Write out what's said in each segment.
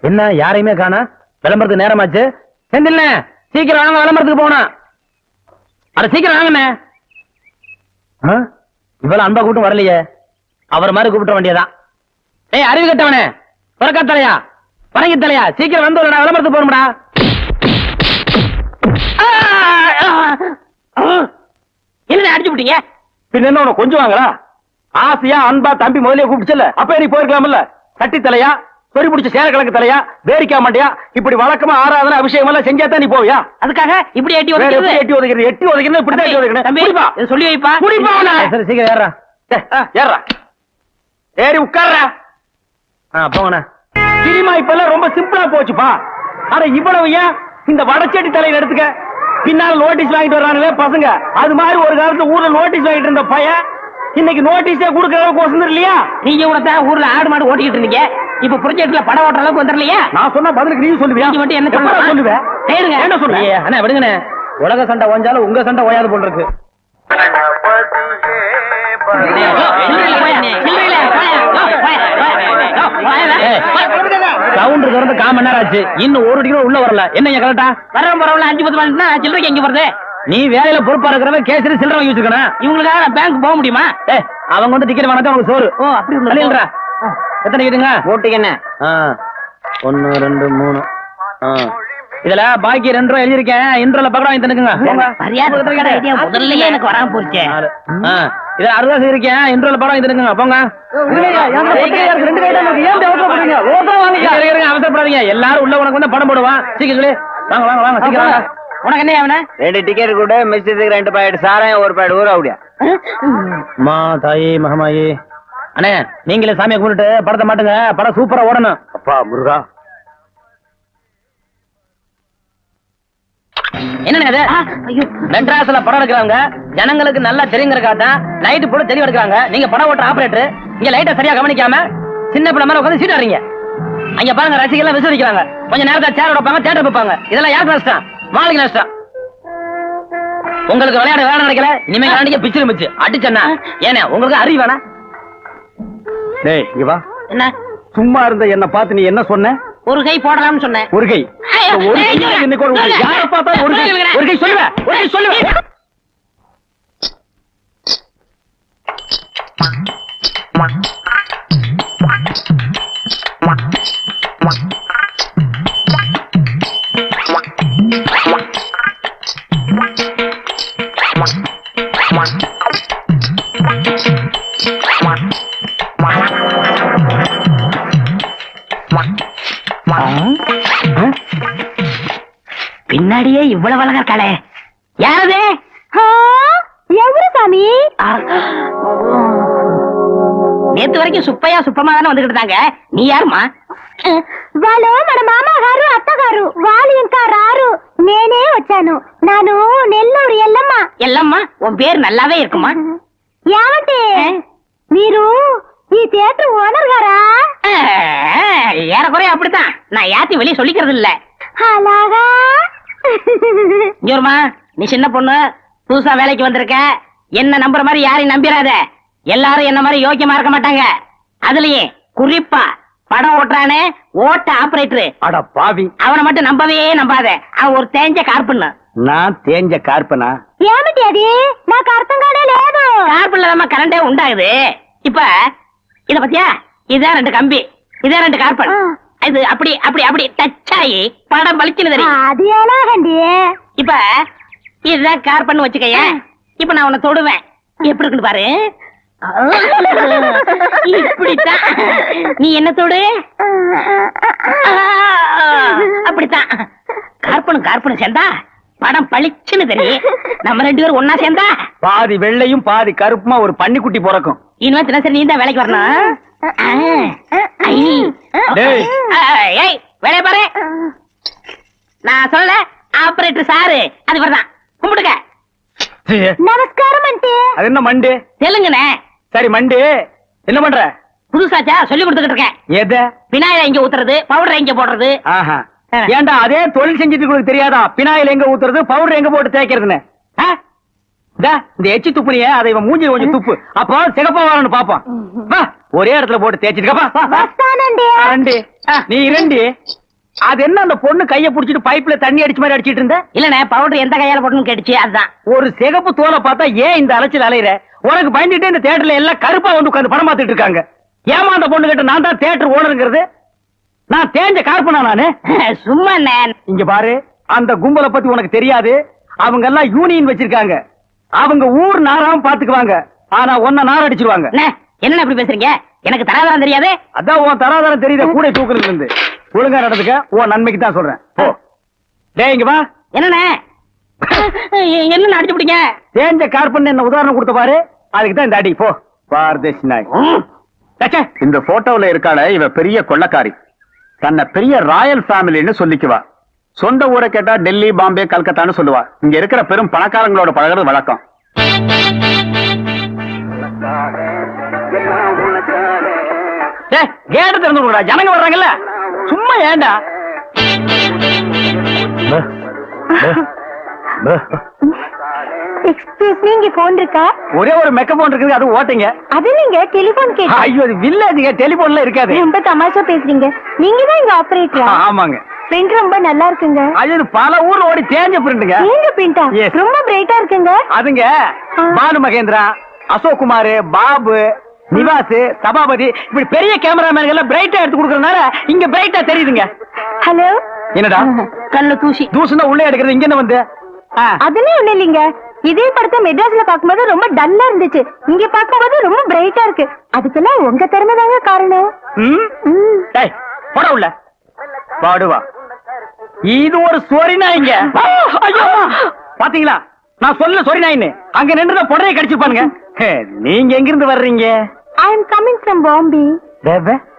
என்ன யாரையுமே காணா? விளம்பரத்துக்கு நேரமாச்சு. செந்தில்ல சீக்கிரம் வாங்க, விளம்பரத்துக்கு போகணும். அட சீக்கிரம் வாங்கண்ணே. இவ்வளவு அன்பா கூட்டம் வரலையே, அவர் மாதிரி கூப்பிட்ட வேண்டியதான். ஏய் அறிவு கட்டவனே, புறக்கா தலையா, பறங்கி தலையா, சீக்கிரம் வந்து விளம்பரத்துக்கு போகணும்டா. என்ன அடிச்சு விட்டீங்க? பின்ன என்ன உனக்கு கொஞ்சம் வாங்களா? ஆசையா அன்பா தம்பி முதலே கூப்பிடுச்சல, அப்ப நீ போயிருக்கலாம்ல. கட்டி தலையா, சொறி பிடிச்ச சேர கிழக்கு தலையா, வேடிக்கா மாட்டியா, இப்படி வழக்கமா ஆராதனை அபிஷேகம் எல்லாம் செஞ்சாதான் நீ போவியா? அதுக்காக இப்படி எட்டி உதைக்கிறது? எட்டி உதைக்கிறது, எட்டி உதைக்கிறது, இப்படி எட்டி உதைக்கணும். சொல்லி வைப்பா. சரி சீக்கிரம் ஏறா, ஏறா, ஏறி உட்கார்றா. போங்கண்ணா. சினிமா இப்ப எல்லாம் ரொம்ப சிம்பிளா போச்சுப்பா. ஆனா இவ்வளவு ஏன் இந்த வடச்சேட்டி தலையில எடுத்துக்க, பின்னால நோட்டீஸ் வாங்கிட்டு வர்றானுங்களே பசங்க. அது மாதிரி ஒரு காலத்துல ஊர்ல நோட்டீஸ் வாங்கிட்டு இருந்த பையன் இன்னைக்கு நோட்டீஸே கொடுக்கற அளவுக்கு வசந்தர் இல்லையா? நீங்க கூட ஊர்ல ஆடு மாடு ஓட்டிட்டு இருந்தீங்க, இப்ப ப்ராஜெக்ட்ல படம் ஓட்டுற அளவுக்கு வந்துடலையா? நான் சொன்ன பதிலுக்கு நீ சொல்லுவியா? நீங்க மட்டும் என்ன சொல்லுவேன்? என்ன சொல்லுங்க? அண்ணா விடுங்கண்ணே, உலக சண்டை ஓஞ்சாலும் உங்க சண்டை ஓயாது போல் இருக்கு. கவுண்டர் திறந்து 1/4 மணி நேரம் ஆச்சு, இன்னும் ஒரு டிக்கெட் உள்ள வரல. என்ன கரெக்டா? வரவங்க 5-10 மணினா சில்லறைக்கு எங்க போறது? நீ வேலையில பொறுப்பா இருக்கிறவன் கேசரி சில்லறை வாங்கி வச்சிருக்கணும். இவங்களுக்காக நான் பேங்க் போக முடியுமா? அவங்க வந்து டிக்கெட் வாங்கினா உனக்கு சோறு. ஓ அப்படி இல்லைன்றா? எத்தனை கேட்டுங்க? ஓட்டுக்கு என்ன? 1 2 3. இதுல பாக்கி 2 ரூபாய் எழுதிருக்கேன். இன்ட்ரோல பக்கம் வாங்கி தந்துக்குங்க. முதல்ல எனக்கு வராம போச்சு. இதுல 60 ரூபாய் இருக்கேன். இன்ட்ரோல படம் வாங்கி தந்துக்குங்க. போங்க. அவசரப்படாதீங்க, எல்லாரும் உள்ள உனக்கு வந்து படம் போடுவான். சீக்கிரம் சொல்லி வாங்க வாங்க வாங்க சீக்கிரம் வாங்க. உனக்கு என்ன அவன? 2 டிக்கெட் கூட மிஸ்ஸுக்கு 2 பாக்கெட் சாராயம் 1 பாக்கெட் ஊற அப்படியா? மா தாயி மகமாயி. அண்ணே நீங்களே சாமியை கும்பிட்டு படத்தை மாட்டுங்க, படம் சூப்பரா ஓடணும். அப்பா முருகா. என்ன மெட்ராஸ்ல படம் எடுக்கிறவங்க ஜனங்களுக்கு நல்லா தெரியுங்கிறக்காதான் லைட் போட்டு தெளிவு எடுக்கிறாங்க. நீங்க படம் ஓட்டுற ஆபரேட்டர் இங்க லைட்டை சரியா கவனிக்காம சின்ன பிள்ளை மாதிரி உட்காந்து சீட் ஆடுறீங்க. அங்க பாருங்க ரசிகர்கள் விசாரிக்கிறாங்க, கொஞ்சம் நேரத்தை சேர் வைப்பாங்க, தியேட்டர் வைப்பாங்க. இதெல்லாம் யாருக்கு நஷ்டம்? மாளிகை நஷ்டம். உங்களுக்கு விளையாட வேலை நினைக்கல, இனிமே காணிக்க பிச்சு மிச்சு அடிச்சா ஏன்னா உங்களுக்கு அறிவு வேணா? டேய் இங்க வா. என்ன சும்மா இருந்த என்ன பார்த்து நீ என்ன சொன்ன? ஒரு கை போடலாம்னு சொன்னேன். ஒரு கை யார பார்த்தா ஒரு கை சொல்லுவேன், ஒரு கை சொல்லுவேன். பின்னாடியே இவ்வளவு அழகா இருக்காளே, யாரது? எவரு சாமி? நேத்து வரைக்கும் சுப்பையா சுப்பமா தானே வந்துகிட்டு இருந்தாங்க, நீ யாருமா? వాళ్ళు మన మామగారు అత్తగారు, వాళ్ళు ఇంకా రారు, నేనే వచ్చాను. నాను నెల్లూరు ఎల్లమ్మ. ఎల్లమ్మ உன் பேர் நல்லாவே இருக்குமா? ఏమంటే మీరు ఈ தியேட்டர் ஓனர் గారా? ஏறக்குறைய அப்படித்தான், நான் யாத்தி வெளியே சொல்லிக்கிறது இல்ல. అలాగా? இங்கோருமா, நீ சின்ன பொண்ணு, புதுசா வேலைக்கு வந்திருக்க, என்ன நம்புற மாதிரி யாரையும் நம்பிராத. எல்லாரும் என்ன மாதிரி யோக்கியமா இருக்க மாட்டாங்க. அதுலயே குறிப்பா படம் ஓட்டுறானே ஓட்ட ஆபரேட்டர், அட பாவி, அவனை மட்டும் நம்பவே நம்பாத. அவன் ஒரு தேஞ்ச கார்பன். நான் தேஞ்ச கார்பனா? ఏమిటి అది? నాకు అర్థం కానే లేదు. கார்பன்ல தான் கரண்டே உண்டாகுது. இப்ப இத பத்தியா, இதான் 2 கம்பி, இதான் 2 கார்பன். இது அப்படி அப்படி அப்படி டச் ஆகி படம் பளிச்சுன்னு தெரியும். அது எலாகண்டி. இப்ப இதுதான் கார்பன் வச்சுக்கைய. இப்ப நான் உன்னை தொடுவேன், எப்படி இருக்குன்னு பாரு. இப்படித்தான் நீ என்ன தொடு, அப்படித்தான். கார்பனும் கார்பனும் சேர்ந்தா படம் பளிச்சுன்னு தெரியும். நம்ம 2 பேரும் ஒன்னா சேர்ந்தா பாதி வெள்ளையும் பாதி கருப்புமா ஒரு பன்னிக்குட்டி பிறக்கும். இனிமே தினசரி நீ தான் வேலைக்கு வரணும். வேலைய பாரு. நான் சொல்ல ஆபரேட்டர் சாரு, அது வரதான். கும்பிடுங்க. நமஸ்காரம் ஆண்டி. அது என்ன மண்டு? தெலுங்குனே. சரி மண்டு, என்ன பண்ற? புதுசாச்சா சொல்லி கொடுத்துக்கிட்டு இருக்கேன். எது? விநாயகர் எங்க ஊத்துறது, பவுடர் எங்க போடுறது. ஏண்டா அதே தொழில் செஞ்சுட்டு உங்களுக்கு தெரியாதா? பினாயில் எங்க ஊத்துறது, பவுடர் எங்க போட்டு தேய்க்கிறதுன்னு? இந்த எச்சி துப்புனிய அதை இவன் மூஞ்சி கொஞ்சம் துப்பு அப்போ சிகப்பா வரணும்னு பாப்பான் வா, ஒரே இடத்துல போட்டு தேய்ச்சிட்டு நீ இரண்டி அது என்ன அந்த பொண்ணு கைய புடிச்சிட்டு பைப்ல தண்ணி அடிச்ச மாதிரி அடிச்சிட்டு இருந்த இல்லண்ணே பவுடர் எந்த கையால போட்டுன்னு கேட்டுச்சு அதுதான். ஒரு சிகப்பு தோலை பார்த்தா ஏன் இந்த அலைச்சல் அலையிற உனக்கு பயந்துட்டு இந்த தியேட்டர்ல எல்லாம் கருப்பா வந்து உட்கார்ந்து படம் பார்த்துட்டு இருக்காங்க. ஏமா அந்த பொண்ணு கிட்ட நான் தான் தியேட்டர் ஓனருங்கிறது நான் தேஞ்ச கார்பனா நானு சும்மா இங்க பாரு அந்த கும்பலை பத்தி உனக்கு தெரியாது. அவங்க எல்லாம் யூனியன் வச்சிருக்காங்க. அவங்க ஊர் நாராம பாத்துக்குவாங்க. ஆனா ஒன்ன நார் அடிச்சிருவாங்க. என்ன அப்படி பேசுறீங்க? எனக்கு தராதரம் தெரியாது. அதான் உன் தராதரம் தெரியுத கூட தூக்குறதுல இருந்து ஒழுங்கா நடந்துக்க. உன் நன்மைக்கு தான் சொல்றேன். ஓ டேய் இங்க வா. என்னண்ணே என்ன அடிச்சு பிடிங்க? தேஞ்ச கார்பன் என்ன உதாரணம் கொடுத்த பாரு. அதுக்கு தான் இந்த அடி. போ பாரதேசி நாய். இந்த போட்டோல இருக்காள இவ பெரிய கொள்ளக்காரி. தன்னை பெரிய ராயல் ஃபேமிலின்னு சொல்லிக்குவா. சொந்த ஊரை கேட்டா டெல்லி பாம்பே கல்கத்தான்னு சொல்லுவா. இங்க இருக்கிற பெரும் பணக்காரங்களோட பழகிறது வழக்கம். கேட்டு திறந்து விடுறா, ஜனங்க வர்றாங்கல்ல. சும்மா ஏண்டா எக்ஸ்கியூஸ் மீ, இங்க போன் இருக்கா? ஒரே ஒரு மெக்க போன் இருக்குது, அது ஓட்டுங்க. அது நீங்க டெலிபோன் கேட்டு. ஐயோ அது வில்லேஜுங்க, டெலிபோன்ல இருக்காது. ரொம்ப தமாஷா பேசுறீங்க. நீங்க தான் இங்க ஆபரேட்டரா? ஆமாங்க. பிரிண்ட் ரொம்ப நல்லா இருக்குங்க. அது பல ஊர்ல ஓடி தேஞ்ச பிரிண்ட்ங்க. தேஞ்ச பிரிண்டா? ரொம்ப பிரைட்டா இருக்குங்க. அதுங்க பாலு மகேந்திரா, அசோக் குமார், பாபு, நிவாஸ், சபாபதி இப்படி பெரிய கேமராமேன்கள் எல்லாம் பிரைட்டா எடுத்து கொடுக்கறதுனால இங்க பிரைட்டா தெரியுதுங்க. ஹலோ என்னடா கல்ல தூசி தூசுனா உள்ளே எடுக்கிறது இங்க என்ன வந்து? அதெல்லாம் ஒண்ணு இல்லைங்க. இதே படத்தை மெட்ராஸ்ல பாக்கும்போது ரொம்ப டல்லா இருந்துச்சு. இங்க பாக்கும்போது ரொம்ப பிரைட்டா இருக்கு. அதுக்கெல்லாம் உங்க திறமை தாங்க காரணம். டேய் போட உள்ள பாடுவா. இது ஒரு சொரி நாய்ங்க. ஐயோ பாத்தீங்களா நான் சொல்ல சொரி நாயின்னு. அங்க நின்று புடவை கடிச்சுப்பானுங்க. நீங்க எங்க இருந்து வர்றீங்க? ஐ அம் கமிங் ஃப்ரம் பாம்பே.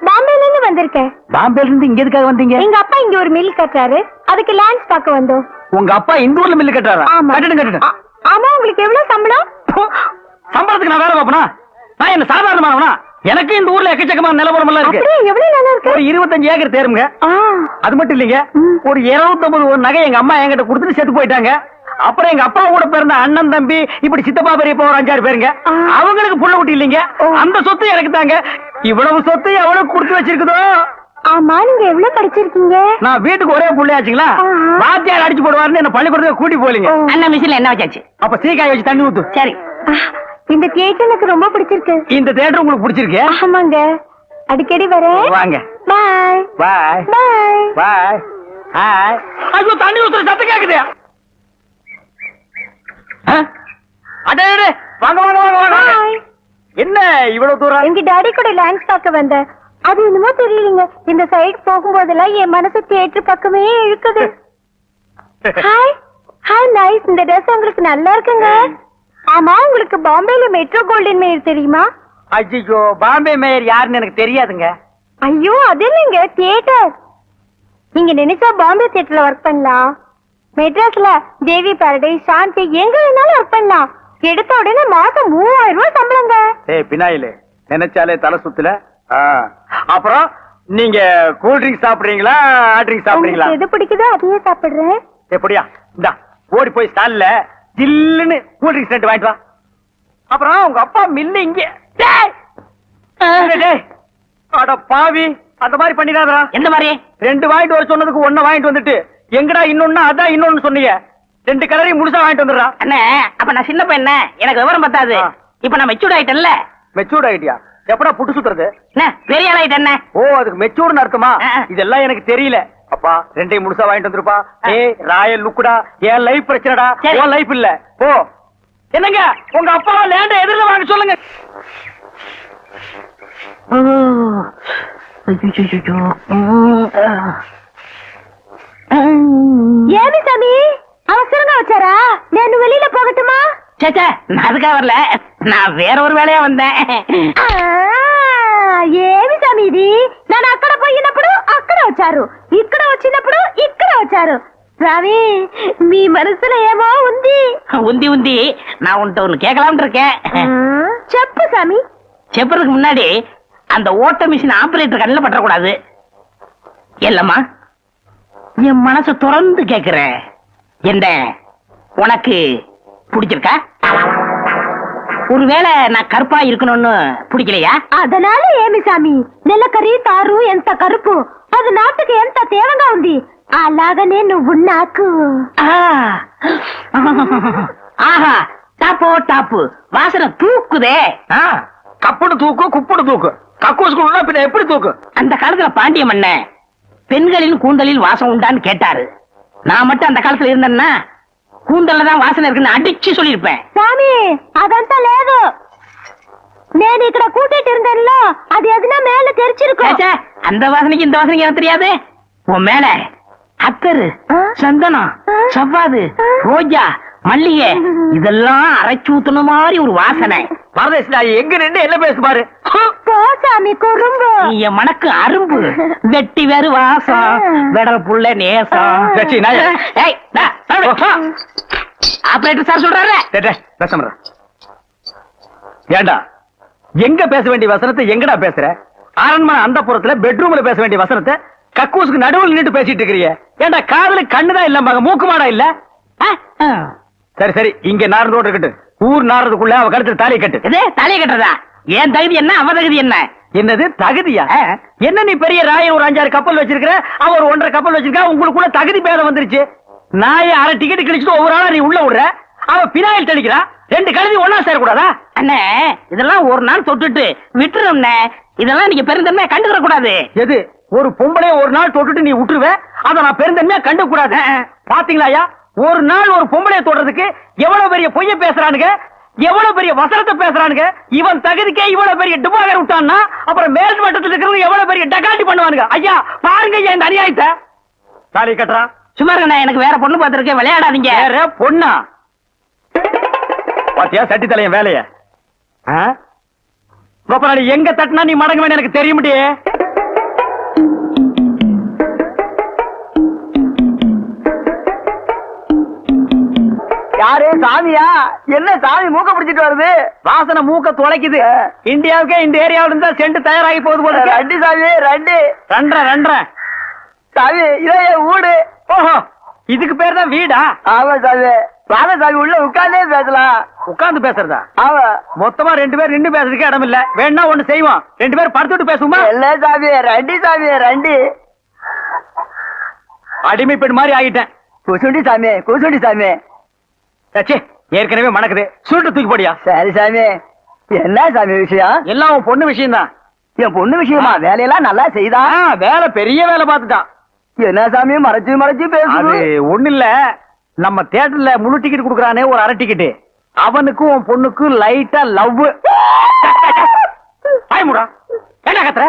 பாம்பேல இருந்து வந்திருக்கேன். பாம்பேல இருந்து இங்க எதுக்காக வந்தீங்க? எங்க அப்பா இங்க ஒரு மில் கட்டுறாரு, அதுக்கு லேண்ட்ஸ் பார்க்க வந்தோம். உங்க அப்பா இந்த ஊர்ல மில் கட்டுறாரா? கட்டுங்க. ஆமா, உங்களுக்கு எவ்வளவு சம்பளம்? சம்பளத்துக்கு நான் வேலை பார்ப்பனா? நான் என்ன சாதாரணமானவனா? எனக்கு இந்த ஊர்ல எக்கச்சக்கமான நிலவரம் எல்லாம் இருக்கு. எவ்வளவு நல்லா இருக்கு? ஒரு 25 ஏக்கர் தேருங்க. அது மட்டும் இல்லைங்க, ஒரு 250 நகை எங்க அம்மா என்கிட்ட கொடுத்துட்டு செத்து போயிட்டாங்க. அப்புறம் எங்க அப்பா கூட பிறந்த அண்ணன் தம்பி இப்படி சித்தப்பா பெரியப்பா ஒரு 5-6 பேருங்க. அவங்களுக்கு புள்ள குட்டி இல்லைங்க. அந்த சொத்து எனக்கு தாங்க. இவ்வளவு சொத்து எவ்வளவு கொடுத்து வச்சிருக்குதோ. ஆமா, நீங்க எவ்வளவு படிச்சிருக்கீங்க? நான் வீட்டுக்கு ஒரே புள்ளையாச்சுங்களா, வாத்தியார் அடிச்சு போடுவாருன்னு என்ன பள்ளிக்கூடத்துக்கு கூட்டி போலீங்க. அண்ணன் மிஷின்ல என்ன வச்சாச்சு? அப்ப சீக்காய் வச்சு தண்ணி ஊத்து. சரி. இந்த தியேட்டர் எனக்கு ரொம்ப பிடிச்சிருக்கு. இந்த தியேட்டர் உங்களுக்கு பிடிச்சிருக்கு? ஆமாங்க, அடிக்கடி வரேன். வாங்க. பாய் பாய் பாய் பாய். ஹாய். ஐயோ தண்ணி ஊத்துற சத்தம் கேக்குது. அடே வாங்க வாங்க வாங்க வாங்க. என்ன இவ்வளவு தூரம்? எங்க டாடி கூட லேண்ட்ஸ் பார்க்க வந்தேன். அது என்னமோ தெரியலீங்க, இந்த சைடு போகும்போதெல்லாம் என் மனசு தியேட்டர் பக்கமே இழுக்குது. Hi hi nice. இந்த ட்ரெஸ் உங்களுக்கு நல்லா இருக்குங்க. ஆமா, உங்களுக்கு பாம்பேல மெட்ரோ கோல்டன் மேயர் தெரியுமா? ஐயோ பாம்பே மேயர் யாருன்னு எனக்கு தெரியாதுங்க. ஐயோ அது இல்லைங்க, தியேட்டர். நீங்க நினைச்சா பாம்பே தியேட்டர்ல ஒர்க் பண்ணலாம். மெட்ராஸ்ல தேவி பாரடைஸ், சாந்தி எங்க வேணாலும் ஒர்க் பண்ணலாம். எடுத்த உடனே மாசம் 3000 ரூபாய் சம்பளங்க. ஏய் பினாயிலே, நினைச்சாலே தலை சுத்துல. அப்புறம் நீங்க கூல் ட்ரிங்க் சாப்பிடுறீங்களா, ஹாட் ட்ரிங்க் சாப்பிடுறீங்களா? எது பிடிக்குதோ அதையே சாப்பிடுறேன். எப்படியா இந்தா ஓடி போய் ஸ்டால்ல ஜில்லுன்னு கூல் ட்ரிங்க்ஸ் 2 வாங்கிட்டு வா. அப்புறம் உங்க அப்பா மில்லு இங்க. அட பாவி, அந்த மாதிரி பண்ணிடாதடா. எந்த மாதிரி? 2 வாங்கிட்டு வர சொன்னதுக்கு 1 வாங்கிட்டு வந்துட்டு எங்கடா இன்னொன்னு அதான் இன்னொன்னு சொன்னீங்க. 2 கலரையும் முழுசா வாங்கிட்டு வந்துடுறா. அண்ணே அப்ப நான் சின்ன பையன், எனக்கு விவரம் பத்தாது. இப்ப நான் மெச்சூர்ட் ஆயிட்டேன்ல. மெச்சூர்ட் ஆயிட்டியா? எப்படா புட்டு சுத்துறது? பெரிய ஆள் ஆயிட்டேன். ஓ அதுக்கு மெச்சூர்னு அர்த்தமா? இதெல்லாம் எனக்கு தெரியல. அப்பா 2 முழுசா வாங்கிட்டு வந்துருப்பா. ஏய் ராயல் லுக்குடா. என் லைஃப் பிரச்சனைடா, உன் லைஃப் இல்ல. போ. என்னங்க உங்க அப்பா லேண்ட எதிரில வாங்க சொல்லுங்க. ஏமி சாமி அவசரமா வச்சாரா? நான் வெளியில போகட்டுமா? சேச்சே நான் அதுக்காக வரல, நான் வேற ஒரு வேலையா வந்தேன். ఏమి సమీది నేను అక్కడ పోయినప్పుడు అక్కడ వచ్చారు, ఇక్కడ వచ్చినప్పుడు ఇక్కడ వచ్చారు. స్వామి మీ మనసులో ఏమో ఉంది. உந்தி உந்தி நான் உன்கிட்ட ஒண்ணு கேட்கலாம்னு இருக்கேன். చెప్పు சாமி. செப்புறதுக்கு முன்னாடி அந்த ஓட்ட மிஷின் ஆபரேட்டர் கண்ணில் பற்றக்கூடாது. இல்லம்மா என் மனசு திறந்து கேக்குறேன், என்ன உனக்கு பிடிச்சிருக்கா? ஒருவேளை நான் கருப்பா இருக்கணும்னு பிடிக்கலையா? ಅದನಾಲ ఏమి సామి నెలకరి తారు ఎంత కరుపు అది నాటుకు ఎంత తేవంగా ఉంది అలాగనే నువ్వు నాకు ஆஹா, டாப்போ டாப்பு, வாசனை தூக்குதே. கப்புடு தூக்கு குப்புடு தூக்கு கக்கூசுக்குள்ள பின்ன எப்படி தூக்கு? அந்த காலத்துல பாண்டிய மன்னன் பெண்களின் கூந்தலில் வாசம் உண்டான்னு கேட்டாரு. நான் மட்டும் அந்த காலத்துல இருந்தேன்னா கூந்தல்ல தான் வாசனை இருக்குன்னு அடிச்சு சொல்லிருப்பேன். సామి అదంతా లేదు నేను ఇక్కడ కూటిట్టిருந்தேன்ல அது எதுனா மேல தெரிச்சிருக்கும். ச்சே, அந்த வாசனைக்கு இந்த வாசனைக்கு எனக்கு தெரியாது. உன் மேல அத்தரு, சந்தனம், சவ்வாது, ரோஜா, மல்லிகை இதெல்லாம் அரைச்சு ஊத்துன மாதிரி ஒரு வாசனை. பரதேசி நாய் எங்க நின்று என்ன பேசு பாரு. போ சாமி குறும்பு. நீ என் மனக்கு அரும்பு, வெட்டி வேறு வாசம், வெடல் புள்ள நேசம். சச்சி, நாயே. ஏய், டா, ஆபரேட்டர் சார் சொல்றாரு. பேச ஏண்டா எங்க பேச வேண்டிய வசனத்தை எங்கடா பேசுற? அரண்மனை அந்த புறத்துல பெட்ரூம்ல பேச வேண்டிய வசனத்தை கக்கூசுக்கு நடுவில் நின்று பேசிட்டு இருக்கிறீங்க. ஏண்டா காதுல கண்ணுதான் இல்ல, மூக்கு மாடா இல்ல? சரி சரி, இங்க நார்ந்தோடு இருக்கட்டும். ஊர் நார்றதுக்குள்ள அவ கழுத்துல தாலியை கட்டு. இது தலையை கட்டுறதா? ஏன் தகுதி என்ன, அவ தகுதி என்ன? என்னது தகுதியா? என்ன நீ பெரிய ராய ஒரு 5-6 கப்பல் வச்சிருக்கிற, அவ ஒரு 1.5 கப்பல் வச்சிருக்கா, உங்களுக்குள்ள தகுதி பேதம் வந்துருச்சு. நாயை அரை டிக்கெட் கிழிச்சிட்டு ஒவ்வொரு ஆளா நீ உள்ள விடுற, அவ பினாயில் தெளிக்கிறா. 2 கழுதி ஒன்னா சேரக்கூடாதா? அண்ணே, இதெல்லாம் ஒரு நாள் தொட்டுட்டு விட்டுரும். இதெல்லாம் நீங்க பெருந்தன்மையா கண்டுக்கிற கூடாது. எது ஒரு பொம்பளைய ஒரு நாள் தொட்டுட்டு நீ விட்டுருவ, அத நான் பெருந்தன்மையா கண்டு கூடாது. பாத்தீங்களா, ஒரு நாள் ஒரு பொம்பளைய தொடுறதுக்கு எவ்வளவு பெரிய பொய்ய பேசுறானுங்க, எவ்வளவு பெரிய வசனத்தை பேசுறானுங்க. இவன் தகுதிக்கே இவ்வளவு பெரிய டிபாகர் விட்டான்னா அப்புறம் மேல் மட்டத்தில் இருக்கிறது எவ்வளவு பெரிய டகாட்டி பண்ணுவானுங்க. ஐயா பாருங்க ஐயா இந்த அநியாயத்தை. தாலி கட்டுறா. சும்மா இருங்க, எனக்கு வேற பொண்ணு பார்த்திருக்கேன், விளையாடாதீங்க. வேற பொண்ணா? பாத்தியா சட்டி தலையன் வேலைய? கோபநாடி எங்க தட்டினா நீ மடங்க வேணும் எனக்கு தெரிய முடியே. யாரு சாமியா? என்ன சாமி மூக்க பிடிச்சிட்டு வருது? வாசனை மூக்க துளைக்குது. இந்தியாவுக்கே இந்த ஏரியாவில இருந்தா சென்ட் தயாராகி போகுது போல. ரெண்டு சாமி, ரெண்டரை சாமி, இதே வீடு. ஓஹோ, இதுக்கு பேர் தான் வீடா? ஆமா சாமி. வாங்க சாமி, உள்ள உட்கார்ந்தே பேசலாம். உட்கார்ந்து பேசுறதா? ஆமா. மொத்தமா 2 பேர் நின்று பேசுறதுக்கு இடம் இல்ல. வேணா ஒண்ணு செய்வோம், 2 பேர் படுத்துட்டு பேசுவோமா? இல்ல சாமி, ரெண்டு அடிமை பெண் மாதிரி ஆகிட்டேன். குசுண்டி சாமி. சச்சே, ஏற்கனவே மணக்குது. சுருட்டு தூக்கி போடியா. சரி சாமி. என்ன சாமி விஷயம்? எல்லாம் உன் பொண்ணு விஷயம் தான். என் பொண்ணு விஷயமா? வேலையெல்லாம் நல்லா செய்தா? வேலை பெரிய வேலை பார்த்துட்டான். என்ன சாமி மறைச்சு பேசுது? ஒண்ணு இல்ல, நம்ம தியேட்டர்ல முழு டிக்கெட் குடுக்கறானே ஒரு அரை டிக்கெட், அவனுக்கும் உன் பொண்ணுக்கும் லைட்டா லவ். பயமுடா, என்ன கத்துற?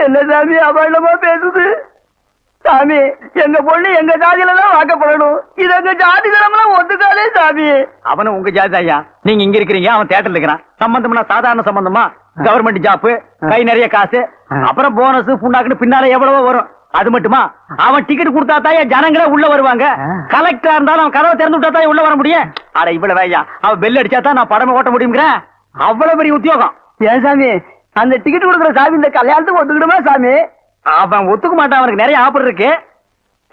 என்ன சாமி அபாண்டமா பேசுது? சாமி, எங்க பொண்ணு எங்க ஜாதியில தான் வாக்கப்படணும். இது எங்க ஜாதி தரம்லாம் ஒத்துக்காதே சாமி. அவனு உங்க ஜாதி ஐயா, நீங்க இங்க இருக்கிறீங்க, அவன் தியேட்டர்ல இருக்கிறான். சம்பந்தம்னா சாதாரண சம்பந்தமா? கவர்மெண்ட் ஜாப், கை நிறைய காசு, அப்புறம் போனஸ் புண்ணாக்குன்னு பின்னால எவ்வளவோ வரும். அது மட்டுமா, அவன் டிக்கெட் கொடுத்தா தான் ஜனங்களே உள்ள வருவாங்க. கலெக்டரா இருந்தாலும் அவன் கதவை திறந்து விட்டா தான் உள்ள வர முடியும். அட இவ்வளவு ஐயா, அவன் பெல் அடிச்சா தான் நான் படமே ஓட்ட முடியுங்கிற அவ்வளவு பெரிய உத்தியோகம். ஏன் சாமி, அந்த டிக்கெட் கொடுக்குற சாமி இந்த கல்யாணத்துக்கு ஒத்துக்கிடுமா சாமி? அவன் ஒத்துக்க மாட்டான், அவனுக்கு நிறைய ஆஃபர் இருக்கு.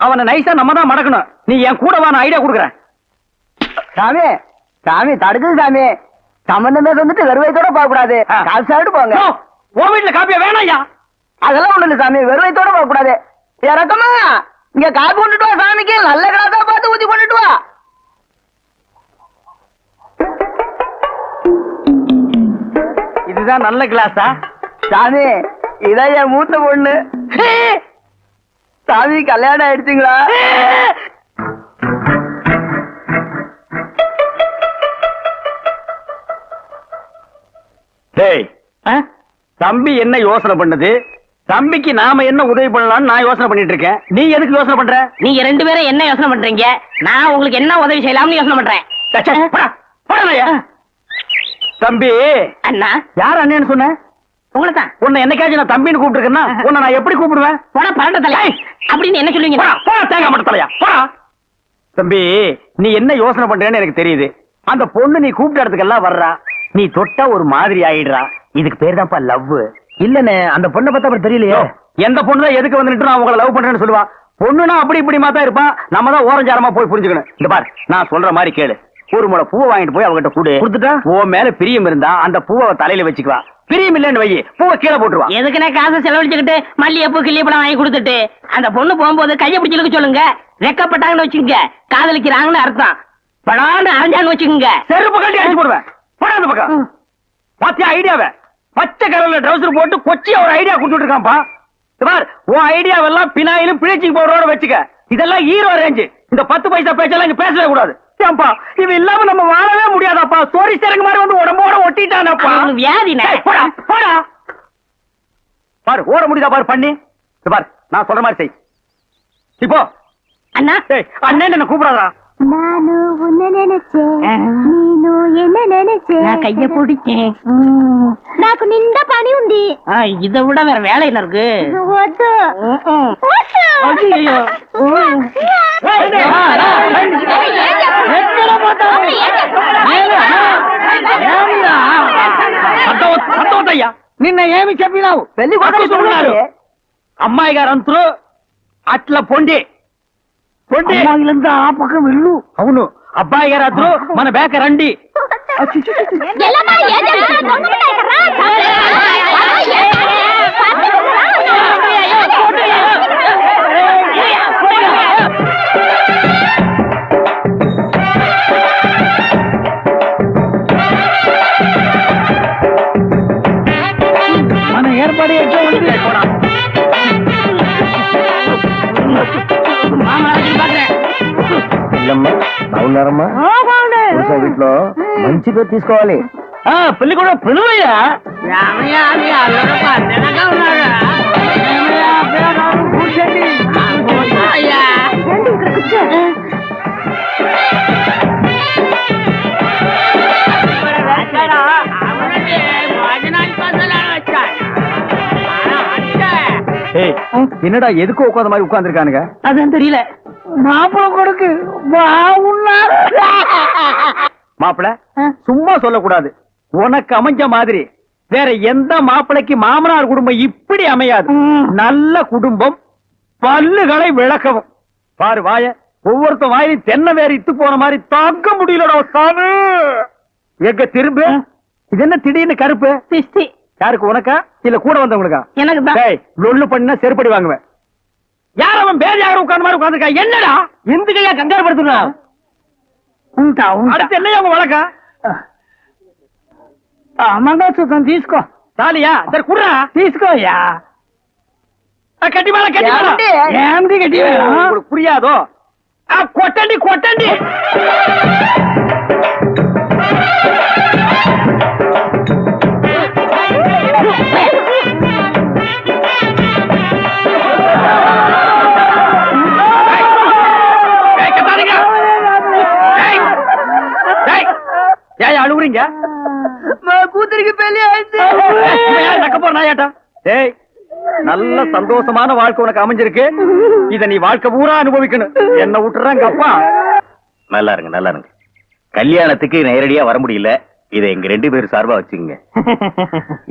அவனை நைஸா நம்ம தான் மடக்கணும். நீ என் கூட வா, நான் ஐடியா கொடுக்குறேன். சாமி தடுக்குது சாமி. சம்பந்தமே வந்துட்டு வெறுவைத்தோட போக கூடாது, காசு சாப்பிட்டு போங்க. உன் வீட்டுல காப்பியா வேணாம் ஐயா? அதெல்லாம் ஒண்ணு இல்ல சாமி, வெறுவைத்தோட போக கூடாது. இறக்கமா இங்க காப்பி கொண்டுட்டு வா சாமிக்கு, நல்ல கிளாஸா பார்த்து ஊத்தி கொண்டுட்டு வா. இதுதான் நல்ல கிளாஸா? சாமி, இதான் என் மூத்த பொண்ணு. சாமி கல்யாணம் ஆயிடுச்சுங்களா? தம்பி என்ன யோசனை பண்ணது? தம்பிக்கு நாம என்ன உதவி பண்ணலாம்னு நான் யோசனை பண்ணிட்டு இருக்கேன். நீ எதுக்கு யோசனை பண்ற? நீங்க 2 பேரும் என்ன யோசனை பண்றீங்க? நான் உங்களுக்கு என்ன உதவி செய்யலாம்னு யோசனை பண்றேன். தம்பி. அண்ணா? யார் அண்ணன்னு சொன்ன? உங்களை தான். உன்னை என்னைக்காச்சும் நான் தம்பின்னு கூப்பிட்டுருக்கேன்னா உன்னை நான் எப்படி கூப்பிடுவேன்? போடா பரண்ட தலையா அப்படின்னு என்ன சொல்லுவீங்க? போடா தேங்காய் மட்டும் தலையா போடா. தம்பி, நீ என்ன யோசனை பண்றேன்னு எனக்கு தெரியுது. அந்த பொண்ணு நீ கூப்பிட்ட இடத்துக்கெல்லாம் வர்றா, நீ தொட்டா ஒரு மாதிரி ஆயிடுறா. இதுக்கு பேர் தான்ப்பா லவ். இல்லன்னு அந்த பொண்ணை பார்த்தா அப்புறம் தெரியலையோ. எந்த பொண்ணு தான் எதுக்கு வந்துட்டு நான் உங்களை லவ் பண்றேன்னு சொல்லுவா? பொண்ணுனா அப்படி இப்படி மாத்தா இருப்பான். நம்ம தான் ஓரஞ்சாரமா போய் புரிஞ்சுக்கணும். இந்த பாரு, நான் சொல்ற மாதிரி கேளு. ஒரு முளை பூவை வாங்கிட்டு போய் அவகிட்ட கொடு. கொடுத்துட்டா உன் மேல பிரியம் இருந்தா அந்த பூவை அவ தலையில வச்சுக்குவா. பிரியம் இல்லன்னு வை, பூவை கீழே போட்டுருவா. எதுக்குன்னா காசை செலவழிச்சுக்கிட்டு மல்லிகைப்பூ கிள்ளிப்பழம் வாங்கி கொடுத்துட்டு அந்த பொண்ணு போகும்போது கையை பிடிச்சிருக்க சொல்லுங்க. வெக்கப்பட்டாங்கன்னு வச்சுக்கோங்க, காதலிக்கிறாங்கன்னு அர்த்தம். படான்னு அரைஞ்சான்னு வச்சுக்கோங்க, செருப்பு கட்டி அடிச்சு போடுவேன். போடா அந்த பக்கம். பாத்தியா ஐடியாவை? பச்சை கலர்ல ட்ரவுசர் போட்டு கொச்சியா ஒரு ஐடியா கொடுத்துட்டு இருக்கான்ப்பா. பார், உன் ஐடியாவெல்லாம் பினாயிலும் பிளீச்சிங் பவுடரோட வச்சுக்க. இதெல்லாம் ஹீரோ ரேஞ்சு. இந்த 10 பைசா பேச்செல்லாம் இங்க பேசவே கூடாது. ஏன்பா இது இல்லாம நம்ம வாழவே முடியாதாப்பா. சோரி சேரங்க மாதிரி வந்து உடம்போட ஒட்டிட்டானப்பா. அவனுக்கு வியாதினே. போடா போடா. பாரு ஓட முடியுதா பாரு பண்ணி. பாரு நான் சொல்ற மாதிரி செய். இப்போ அண்ணா அண்ணன் என்ன கூப்பிடாதா? நானு உன்ன நினைச்சேன், நீனு என்ன நினைச்சேன். நான் கைய பிடிச்சேன். నాకు నిండా పని ఉంది. இதை விட வேற வேலை என்ன இருக்கு? వద్దు వద్దు. ஐயோ. అర్థమవుతయ్యా నిన్న ఏమి చెప్పినావు? పెళ్లి కొడుకున్నారు అమ్మాయి గారు అంతరు అట్లా పొండి పొండి ఆ పక్కం వెళ్ళు. అవును అబ్బాయి గారు అద్దరు మన బేక రండి. ఎల్లమ్మా ఏదైనా దొంగముండాయి కర్రా. మన ఏర్పడి ఎట్లా ఉంది? బాగున్నారమ్మా? వీటిలో మంచి పేరు తీసుకోవాలి. పెళ్లి కూడా పిలువయ్యా. రండి ఇక్కడ కూర్చో. என்னடா எதுக்கு உட்காந்த மாதிரி உட்கார்ந்துருக்கானுங்க? அதான் தெரியல. மாப்பிள கொடுக்கு பாவுன்னாரு. மாப்பிள சும்மா சொல்லக்கூடாது. உனக்கு அமைஞ்ச மாதிரி வேற எந்த மாப்பிளைக்கு மாமனார் குடும்பம் இப்படி அமையாது. நல்ல குடும்பம், பல்லுகளை விளக்கவும். பாரு வாய, ஒவ்வொருத்த வாயிலும் தென்னை வேற இத்து போன மாதிரி தாங்க முடியலடா சாமி. எங்க திரும்ப இது என்ன திடீர்னு கருப்பு? சிஸ்டி. யாருக்கு, உனக்கா இல்ல கூட வந்தவங்களுக்கா? எனக்கு தான். லொல்லு பண்ணா செருப்படி வாங்குவேன். யார் அவன் பேதியாக உட்கார்ந்த மாதிரி உட்கார்ந்துருக்கா? என்னடா இந்த கையா கங்காரு படுத்துனா? அடுத்து என்னையா உங்க வழக்கா? మంగళసూత్రం తీసుకో. తాలియా సరే కుర్రా తీసుకోయా. కట్టి మేళ కట్టి ఏమిటి కట్టి పురియాదో కొట్టండి కొట్టండి. அழுகுறீங்க? கூத்துருக்கு பெரிய நல்ல சந்தோஷமான வாழ்க்கை உனக்கு அமைஞ்சிருக்கு. இத நீ வாழ்க்கை பூரா அனுபவிக்கணும். என்ன விட்டுறாங்க அப்பா. நல்லா இருங்க நல்லா இருங்க. கல்யாணத்துக்கு நேரடியா வர முடியல, இதை எங்க 2 பேரும் சார்பா வச்சுக்கங்க.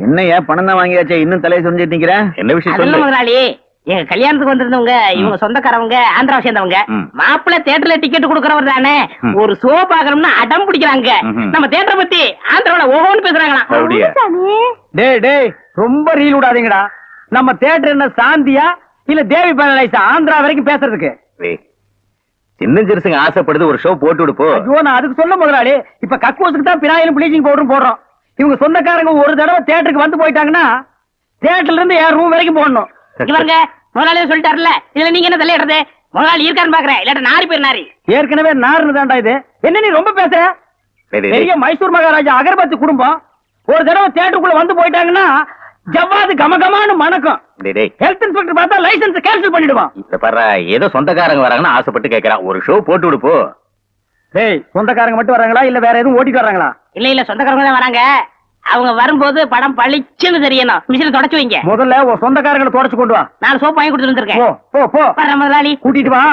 என்னையா பணம் தான் வாங்கியாச்சே இன்னும் தலையை சொல்லிட்டு நிக்கிறேன்? என்ன விஷயம் அதெல்லாம் சொல்லு. முதலாளி, எங்க கல்யாணத்துக்கு வந்திருந்தவங்க இவங்க சொந்தக்காரவங்க, ஆந்திராவை சேர்ந்தவங்க. மாப்பிள்ளை தியேட்டர்ல டிக்கெட் கொடுக்கறவர் தானே, ஒரு ஷோ பாக்கணும்னு அடம் பிடிக்கிறாங்க. நம்ம தியேட்டரை பத்தி ஆந்திராவில ஓஹோன்னு பேசுறாங்களாம். அப்படியா? டேய் ரொம்ப ரீல் விடாதீங்கடா. நம்ம தியேட்டர் என்ன சாந்தியா இல்ல தேவி பேரலைஸா ஆந்திரா வரைக்கும் பேசுறதுக்கு? சின்ன சிறுசுங்க ஆசைப்படுது, ஒரு ஷோ போட்டு விடுப்போ. ஐயோ நான் அதுக்கு சொல்ல முதலாளி, இப்ப கக்கூசுக்கு தான் பினாயிலும் ப்ளீச்சிங் பவுடரும் போடுறோம். இவங்க சொந்தக்காரங்க ஒரு தடவை தியேட்டருக்கு வந்து போயிட்டாங்கன்னா தியேட்டர்ல இருந்து என் ரூம் வரைக்கும் போடணும். இவங்க முதலாளியே சொல்லிட்டாருல, இதுல நீங்க என்ன தலையிடுறது? முதலாளி இருக்கான்னு பாக்குறேன், இல்லாட்ட நாரி பேர் நாரி. ஏற்கனவே நார்னு தான்டா இது. என்ன நீ ரொம்ப பேசுற? பெரிய மைசூர் மகாராஜா அகர்பத்தி குடும்பம் ஒரு தடவை தியேட்டருக்குள்ள வந்து போயிட்டாங்கன்னா ஜவ்வாது கமகமானு மணக்கும். ஹெல்த் இன்ஸ்பெக்டர் பார்த்தா லைசென்ஸ் கேன்சல் பண்ணிடுவான். இப்ப பாரு, ஏதோ சொந்தக்காரங்க வராங்கன்னு ஆசைப்பட்டு கேக்குறான், ஒரு ஷோ போட்டு விடுப்போ. டேய் சொந்தக்காரங்க மட்டும் வராங்களா இல்ல வேற எதுவும் ஓட்டிட்டு வராங்களா? இல்ல சொந்தக்காரங்க தான் வராங்க. அவங்க வரும்போது படம் பளிச்சுன்னு தெரியணும். மிஷினை தொடச்சு வைங்க. முதல்ல உன் சொந்தக்காரங்களை தொடச்சு கொண்டு வா. 4 சோப்பு வாங்கி கொடுத்துட்டு வந்திருக்கேன். போ வர முதலாளி. கூட்டிட்டு வா.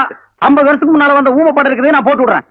50 வருஷத்துக்கு முன்னால வந்த ஊமை படம் இருக்குது, நான் போட்டு விடுறேன்.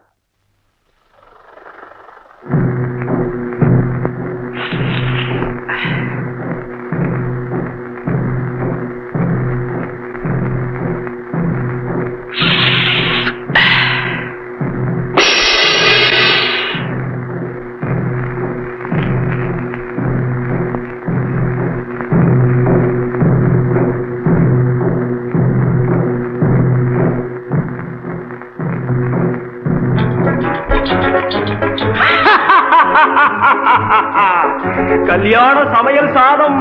கல்யாண சமையல் சாதம்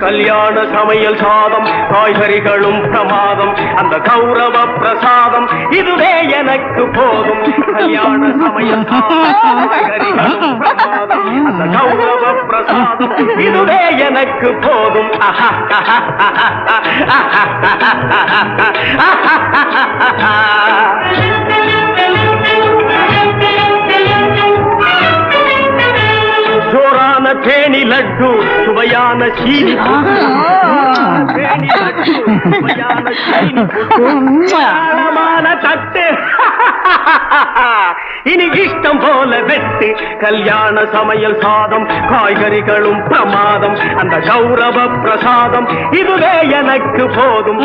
கல்யாண சமையல் சாதம் காய்கறிகளும் பிரமாதம் அந்த கௌரவ பிரசாதம் இதுவே எனக்கு போதும் கல்யாண சமையல் சாதம் காய்கறிகளும் பிரமாதம் அந்த கௌரவ பிரசாதம் இதுவே எனக்கு போதும் ஜோரான தேனி லட்டு சுவையான சீனி சுவையான தட்டு இனி இஷ்டம் போல வெட்டு கல்யாண சமையல் சாதம் காய்கறிகளும் பிரமாதம் அந்த கௌரவ பிரசாதம் இதுவே எனக்கு போதும்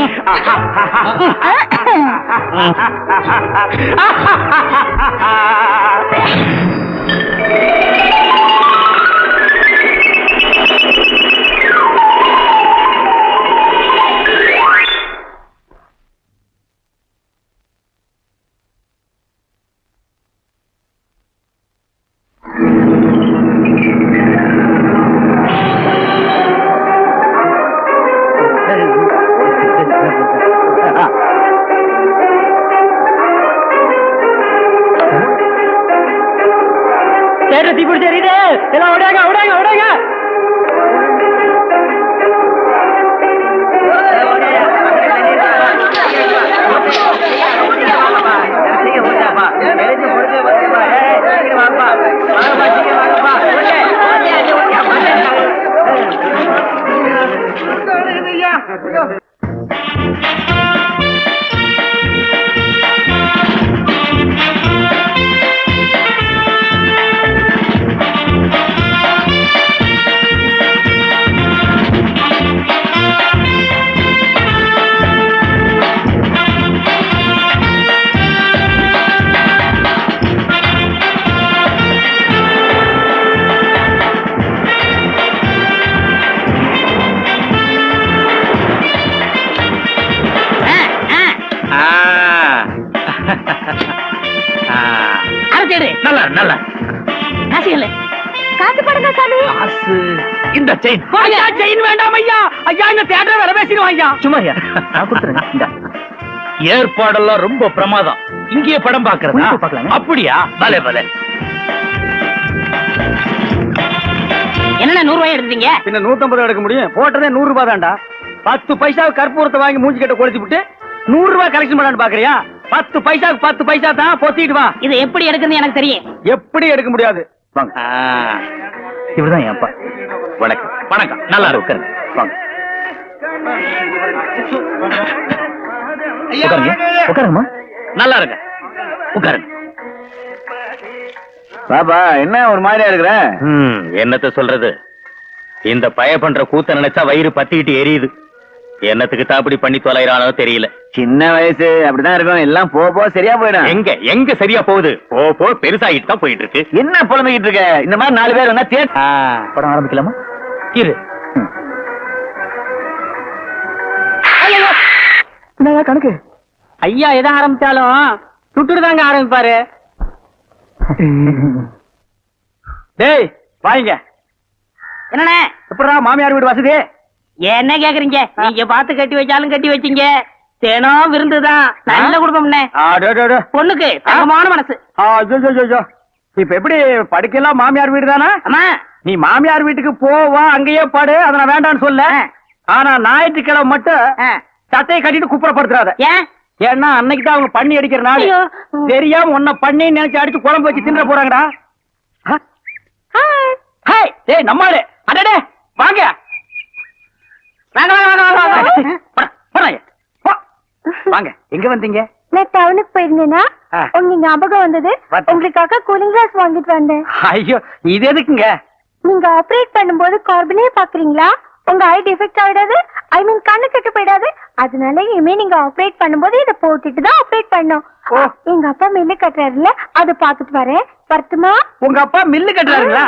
தீப்பிடி தெரியுது எல்லாம் விடாங்க விடாங்க விடாங்க நல்லா நல்லா காசு படுங்க சாமி. காசு இந்த செயின் ஐயா செயின் வேண்டாம் ஐயா ஐயா இந்த தியேட்டர் வேற பேசிடுவோம் ஐயா சும்மா ஐயா நான் கொடுத்துறேன் ஏற்பாடெல்லாம் ரொம்ப பிரமாதம் இங்கேயே படம் பாக்குறதா பார்க்கலாம் அப்படியா பலே பலே என்ன 100 ரூபாய் எடுத்தீங்க பின்ன 150 எடுக்க முடியும் போட்டதே 100 ரூபாய் தான்டா 10 பைசாவுக்கு கற்பூரத்தை வாங்கி மூஞ்சி கட்ட கொளுத்தி விட்டு 100 ரூபாய் கலெக்ஷன் பண்ணான்னு பாக்குறியா 10 பைசாவுக்கு 10 பைசா தான் பொத்திட்டு வா இது எப்படி எடுக்குன்னு எனக்கு தெரியும் எப்படி எடுக்க முடியாது வாங்க இவர்தான் என் அப்பா வணக்கம் வணக்கம் நல்லா இருக்கு வாங்க உட்காருங்க உட்காருங்கம்மா நல்லா இருக்க உட்காருங்க பாபா என்ன ஒரு மாதிரியா இருக்கிற என்னத்த சொல்றது இந்த பய பண்ற கூத்த நினைச்சா வயிறு பத்திக்கிட்டு எரியுது என்னத்துக்கு தாப்படி பண்ணி தொலைறானோ தெரியல சின்ன வயசு அப்படிதான் இருக்கும் எல்லாம் போ சரியா போயிடும் எங்க சரியா போகுது போ பெருசாகிட்டு தான் போயிட்டு இருக்கு என்ன புலம்பிக்கிட்டு இருக்க இந்த மாதிரி 4 பேர் வந்தா படம் ஆரம்பிக்கலாமா இரு கணக்கு ஐயா எதை ஆரம்பிச்சாலும் சுட்டுட்டு தாங்க ஆரம்பிப்பாரு டேய் வாங்க என்னண்ணே எப்படா மாமியார் வீடு வசதி என்ன கேக்குறீங்க நீங்க பார்த்து கட்டி வச்சாலும் கட்டி வச்சீங்க தினம் விருந்துதான் நல்ல குடும்பம்னே பொண்ணுக்கு தங்கமான மனசு இப்ப எப்படி படுக்கலாம் மாமியார் வீடு தானா அம்மா நீ மாமியார் வீட்டுக்கு போவா அங்கேயே பாடு அத நான் வேண்டான்னு சொல்ல ஆனா ஞாயிற்றுக்கிழமை மட்டும் சட்டையை கட்டிட்டு குப்புறப்படுத்துறாத ஏன் ஏன்னா அன்னைக்கு தான் அவங்க பண்ணி அடிக்கிற நாள் ஐயோ. தெரியாம உன்னை பண்ணி நினைச்சு அடிச்சு குழம்பு வச்சு தின்ற போறாங்கடா ஹாய் டேய் நம்மாளே அடடே வாங்க வாங்க வாங்க வாங்க வாங்க வாங்க போறாங்க வாங்க எங்க வந்தீங்க நான் டவுனுக்கு போயிருந்தேன்னா உங்க ஞாபகம் வந்தது உங்களுக்காக கூலிங் கிளாஸ் வாங்கிட்டு வந்தேன். ஐயோ இது எதுக்குங்க நீங்க ஆபரேட் பண்ணும்போது கார்பனே பாக்குறீங்களா உங்க ஐ டிஃபெக்ட் ஆயிடாது ஐ மீன் கண்ணு கெட்டு போயிடாது அதனால இனிமே நீங்க ஆபரேட் பண்ணும்போது இதை போட்டுட்டு தான் ஆபரேட் பண்ணும். எங்க அப்பா மில்லு கட்டுறாருல அதை பாத்துட்டு வரேன் வரட்டுமா? உங்க அப்பா மில்லு கட்டுறாருங்களா?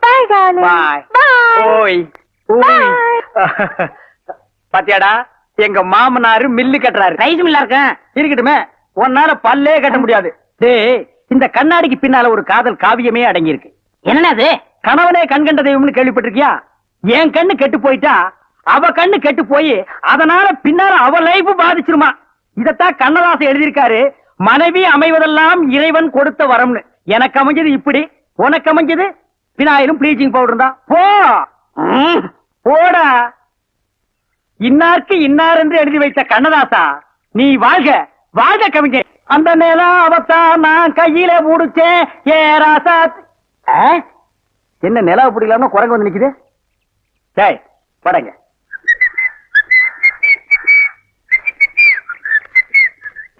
பாய் டார்லிங் பாய். ஓய் பாத்தியாடா எங்க மாமனாரு மில்லு கட்டுறாரு. ரைஸ் மில்லா இருக்கட்டுமே உன்னால பல்லே கட்ட முடியாது. டேய் இந்த கண்ணாடிக்கு பின்னால ஒரு காதல் காவியமே அடங்கி இருக்கு. என்ன அது? கணவனே கண் கண்ட தெய்வம்னு கேள்விப்பட்டிருக்கியா? என் கண்ணு கெட்டு போயிட்டா அவ கண்ணு கெட்டு போய் அதனால பின்னால அவ லைஃப் பாதிச்சிருமா. இதத்தான் கண்ணதாசன் எழுதியிருக்காரு, மனைவி அமைவதெல்லாம் இறைவன் கொடுத்த வரம்னு. எனக்கு அமைஞ்சது இப்படி, உனக்கு அமைஞ்சது பினாயிலும் ப்ளீச்சிங் பவுடர் தான். போ போடா. இன்னாருக்கு இன்னார் என்று எழுதி வைத்த கண்ணதாசா, நீ வாழ்க வாழ்க கவிஞர். அந்த நேரம் அவத்தான் நான் கையில முடிச்சேன் ஏ ராசா. என்ன நிலவு பிடிக்கலாம்னு குரங்கு வந்து நிக்குது. டேய் படங்க.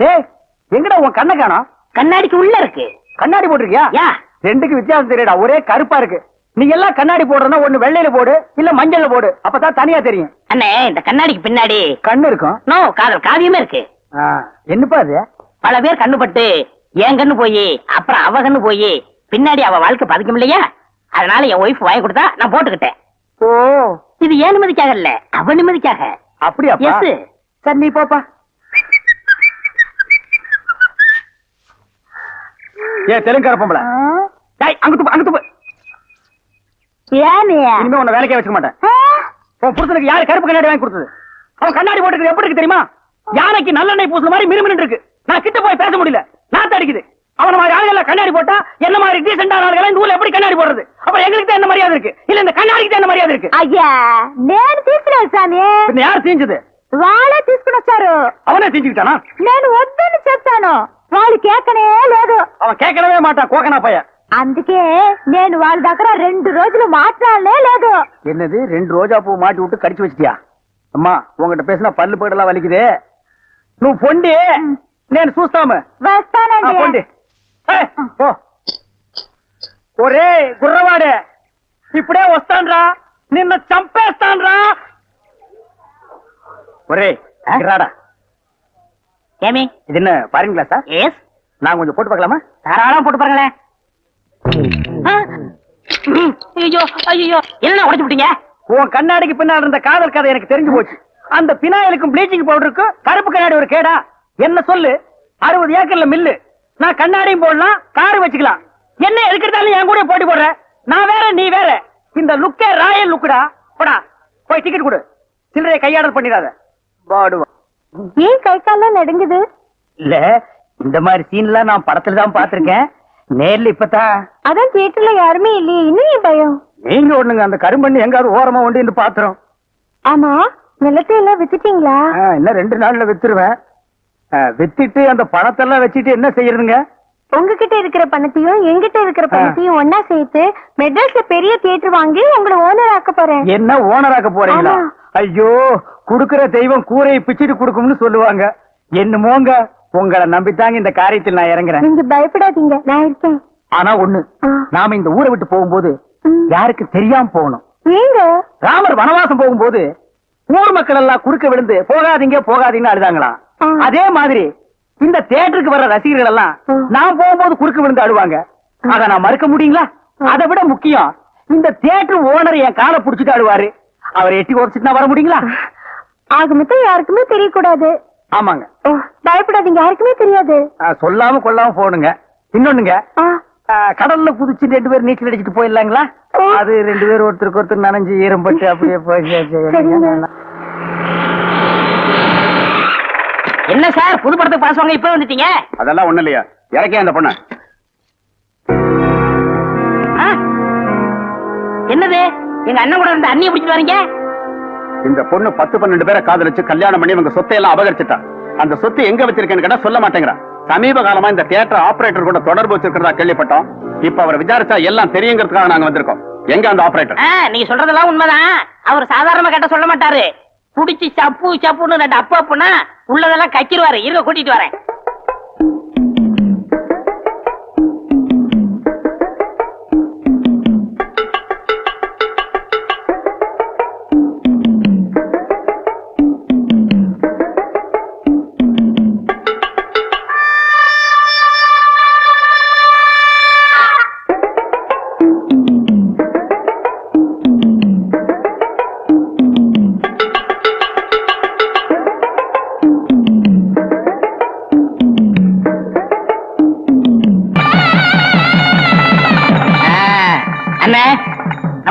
ஏய் எங்கடா உன் கண்ணை காணோம்? கண்ணாடிக்கு உள்ள இருக்கு. கண்ணாடி போட்டிருக்கியா? யா, ரெண்டுக்கு வித்தியாசம் தெரியடா, ஒரே கருப்பா இருக்கு. நீ எல்லாம் கண்ணாடி போடுறனா ஒண்ணு வெள்ளையில போடு, இல்ல மஞ்சள்ல போடு, அப்பதான் தனியா தெரியும். அண்ணே இந்த கண்ணாடிக்கு பின்னாடி கண்ணு இருக்கும். நோ காதல் காவியமே இருக்கு. என்னப்பா அது? பல பேர் கண்ணு பட்டு என் கண்ணு போய் அப்புறம் அவ கண்ணு போய் பின்னாடி அவ வாழ்க்கை பதிக்கும் இல்லையா, அதனால என் ஒய்ஃப் வாங்கி கொடுத்தா நான் போட்டுக்கிட்டேன். ஓ, இது ஏன் நிம்மதிக்காக இல்ல, அவ நிம்மதிக்காக. அப்படியா? எஸ். சரி நீ போப்பா. ஏ தெலுங்கார பொம்பளை, டேய் அங்க துப்பு, அங்க துப்பு. ஏன் இனிமே உன்னை வேலைக்கே வச்சுக்க மாட்டேன். உன் புருஷனுக்கு யாரு கருப்பு கண்ணாடி வாங்கி கொடுத்தது? அவன் கண்ணாடி போட்டுக்கிறது எப்படி இருக்கு தெரியுமா? யானைக்கு நல்லெண்ணெய் பூசுற மாதிரி மினுமினு இருக்கு. நான் கிட்ட போய் பேச முடியல, நாத்து அடிக்குது. அவன மாதிரி ஆளுகள் கண்ணாடி போட்டா என்ன மாதிரி டீசென்டான ஆளுகளை இந்த ஊர்ல எப்படி கண்ணாடி போடுறது? அப்புறம் எங்களுக்கு தான் என்ன மரியாதை இருக்கு, இல்ல இந்த கண்ணாடிக்கு தான் என்ன மரியாதை இருக்கு? అయ్యా నేను తీసుకున్నాను స్వామి. பின்ன யார் தீஞ்சது? వాళ్ళే తీసుకునొచ్చారు. அவனே தீஞ்சுக்கிட்டானா? నేను వద్దని చెప్పాను, వాళ్ళు కేకనే లేదు. அவன் கேட்கவே மாட்டான், கோகனா பைய. అందుకే నేను వాళ్ళ దగ్గర 2 రోజులు మాట్లాడలే లేదు. என்னது 2 ரோஜா பூ மாட்டி விட்டு கடிச்சு வச்சிட்டியா? அம்மா உங்ககிட்ட பேசினா பல்லு போடலாம் வலிக்குது. నువ్వు పొండి నేను చూస్తాము. వస్తానండి. పొండి. పో. ఒరే గుర్రవాడే, ఇప్పుడే వస్తాన్రా, నిన్ను చంపేస్తాన్రా. ఒరే రాడా. ஏமி இது என்ன பாருங்க கிளாஸா? எஸ். நான் கொஞ்சம் போட்டு பார்க்கலாமா? தாராளமா போட்டு பாருங்களேன். ஐயோ ஐயோ என்ன உடைச்சு விட்டீங்க? உன் கண்ணாடிக்கு பின்னால் இருந்த காதல் கதை எனக்கு தெரிஞ்சு போச்சு. அந்த பினாயிலுக்கும் ப்ளீச்சிங் பவுடருக்கும் கருப்பு கண்ணாடி ஒரு கேடா? என்ன சொல்லு, 60 ஏக்கர்ல மில்லு. நான் கண்ணாடியும் போடலாம், காரு வச்சுக்கலாம். என்ன எதுக்கிறதாலும் என் கூட போட்டி போடுற? நான் வேற நீ வேற. இந்த லுக்கே ராயல் லுக்குடா. போடா போய் டிக்கெட் கொடு, சில்லறையை கையாடல் பண்ணிடாத. பாடுவா. ஏன் கை கால்லாம் நடுங்குது? இல்ல இந்த மாதிரி சீன்லாம் நான் படத்துல தான் பாத்திருக்கேன், நேர்ல இப்பதான். அதான் தியேட்டர்ல யாருமே இல்லையே, இன்னும் ஏன் பயம்? நீங்க ஒண்ணுங்க, அந்த கரும்பண்ணி எங்காவது ஓரமா ஒண்டி இந்த பாத்திரம். ஆமா, நிலத்தை எல்லாம் வித்துட்டீங்களா? இன்னும் 2 நாள்ல வித்துருவேன். வித்துட்டு அந்த பணத்தெல்லாம் வச்சுட்டு என்ன செய்யறதுங்க? உங்ககிட்ட இருக்கிற பணத்தையும் எங்கிட்ட இருக்கிற பணத்தையும் ஒன்னா சேர்த்து மெட்ராஸ்ல பெரிய தியேட்டர் வாங்கி உங்களை ஓனர் ஆக்க போறேன். என்ன ஓனராக்க போறீங்களா? ஆமா. ஐயோ, குடுக்கிற தெய்வம் கூரையை பிச்சுட்டு கொடுக்கும்னு சொல்லுவாங்க. என்னமோங்க, உங்களை நம்பித்தாங்க இந்த காரியத்தில் நான் இறங்குறேன். நீங்க பயப்படாதீங்க, நான் இருக்கேன். ஆனா ஒண்ணு, நாம இந்த ஊரை விட்டு போகும்போது யாருக்கு தெரியாம போகணும். ஏங்க? ராமர் வனவாசம் போகும்போது ஊர் மக்கள் எல்லாம் குறுக்க விழுந்து போகாதீங்க போகாதீங்கன்னு அழுதாங்களாம். அதே மாதிரி இந்த தியேட்டருக்கு வர்ற ரசிகர்கள் எல்லாம் நான் போகும்போது குறுக்க விழுந்து அழுவாங்க. அத நான் மறுக்க முடியுங்களா? அதை விட முக்கியம், இந்த தியேட்டர் ஓனர் என் காலை புடிச்சிட்டு அழுவாரு. அவர் எட்டி உதச்சிட்டு நான் வர முடியுங்களா? ஆக மொத்தம் யாருக்குமே தெரியக்கூடாது. ஆமாங்க. பயப்படாதீங்க, யாருக்குமே தெரியாது. சொல்லாம கொள்ளாம போகணுங்க. இன்னொன்னுங்க, கடல்ல குதிச்சு 2 பேர் நீச்சல் அடிச்சுட்டு போயிடலாங்களா? அது 2 பேர் ஒருத்தருக்கு ஒருத்தர் நனைஞ்சு ஈரம்பட்டு அப்படியே போய். என்ன சார் புது படத்துக்கு பாசுவாங்க, இப்ப வந்துட்டீங்க? அதெல்லாம் ஒண்ணு இல்லையா, இறக்கே அந்த பொண்ணு. என்னது, எங்க அண்ணன் கூட இருந்த அண்ணியை பிடிச்சிட்டு வரீங்க? இந்த பொண்ணு 10-12 பேரை காதலிச்சு கல்யாணம் பண்ணி இவங்க சொத்தை எல்லாம் அபகரிச்சுட்டா. அந்த சொத்து எங்க வச்சிருக்கேன்னு கேட்டா சொல்ல மாட்டேங்கிறா. சமீப காலமா இந்த தியேட்டர் ஆபரேட்டர் கூட தொடர்பு வச்சிருக்கிறதா கேள்விப்பட்டோம். இப்ப அவரை விசாரிச்சா எல்லாம் தெரியுங்கிறதுக்காக நாங்க வந்திருக்கோம். எங்க அந்த ஆபரேட்டர்? நீங்க சொல்றதெல்லாம் உண்மைதான். அவர் சாதாரணமா கேட்ட சொல்ல மாட்டாரு. புடிச்சு சப்பு சப்புன்னு 2 அப்பா அப்புன்னா உள்ளதெல்லாம் கக்கிடுவாரு. இருக்க கூட்டிட்டு வரேன்.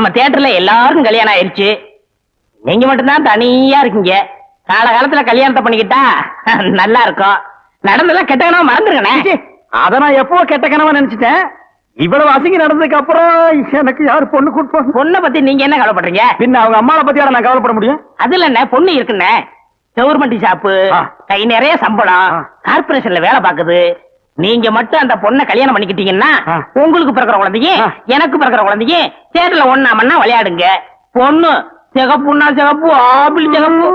நம்ம தியேட்டர்ல எல்லாருக்கும் கல்யாணம் ஆயிருச்சு, நீங்க மட்டும்தான் தனியா இருக்கீங்க. காலகாலத்துல கல்யாணத்தை பண்ணிக்கிட்டா நல்லா இருக்கும். நடந்தெல்லாம் கெட்ட கனவா மறந்துருக்கனே. அத நான் எப்போ கெட்ட கனவா நினைச்சிட்டேன். இவ்வளவு அசிங்க நடந்ததுக்கு அப்புறம் எனக்கு யாரு பொண்ணு கொடுப்பாங்க? பொண்ணை பத்தி நீங்க என்ன கவலைப்படுறீங்க? பின்ன அவங்க அம்மாவை பத்தி யார நான் கவலைப்பட முடியும்? அதுல என்ன பொண்ணு இருக்குன்னு, கவர்மெண்ட் ஷாப்பு, ஆ. கை நிறைய சம்பளம், ஆ. கார்பரேஷன்ல வேலை பாக்குது. நீங்க மட்டும் அந்த பொண்ணை கல்யாணம் பண்ணிக்கிட்டீங்கன்னா ஆ. உங்களுக்கு பிறக்கிற குழந்தையும் ஆ. எனக்கு பிறக்கிற குழந்தையும் தேட்டர்ல ஒண்ணாமன்னா விளையாடுங்க. பொண்ணு சிகப்புன்னா சிகப்பு, ஆப்பிள் சிகப்பு.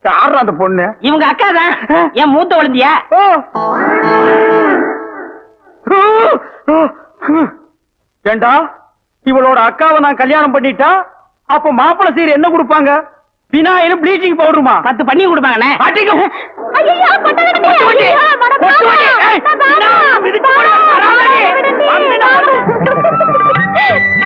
யாரா அந்த பொண்ணு? இவங்க அக்கா தான், என் மூத்த குழந்தையா. ஏண்டா, இவளோட அக்காவை நான் கல்யாணம் பண்ணிட்டா அப்ப மாப்பிள்ளை சீர் என்ன கொடுப்பாங்க? பினாயிலும் ப்ளீச்சிங் பவுடருமா? 10 பண்ணி கொடுப்பாங்கண்ணே. ஐயோ, கொட்டாதீங்க. ஐயோ,